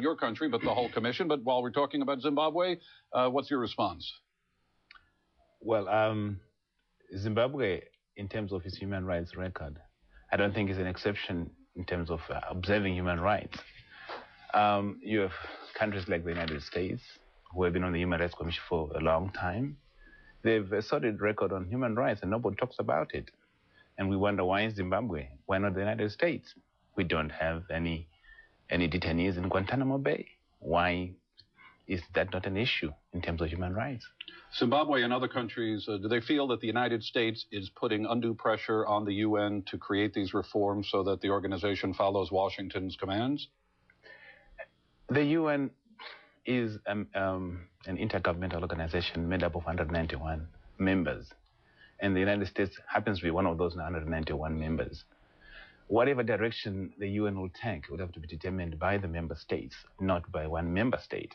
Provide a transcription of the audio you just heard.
your country, but the whole commission. But while we're talking about Zimbabwe, what's your response? Well, Zimbabwe, in terms of its human rights record, I don't think is an exception in terms of observing human rights. You have countries like the United States, who have been on the Human Rights Commission for a long time. They have a solid record on human rights, and nobody talks about it. And we wonder, why in Zimbabwe? Why not the United States? We don't have any detainees in Guantanamo Bay. Why is that not an issue in terms of human rights? Zimbabwe and other countries, do they feel that the United States is putting undue pressure on the UN to create these reforms so that the organization follows Washington's commands? The UN is an intergovernmental organization made up of 191 members. And the United States happens to be one of those 191 members. Whatever direction the UN will take would have to be determined by the member states, not by one member state.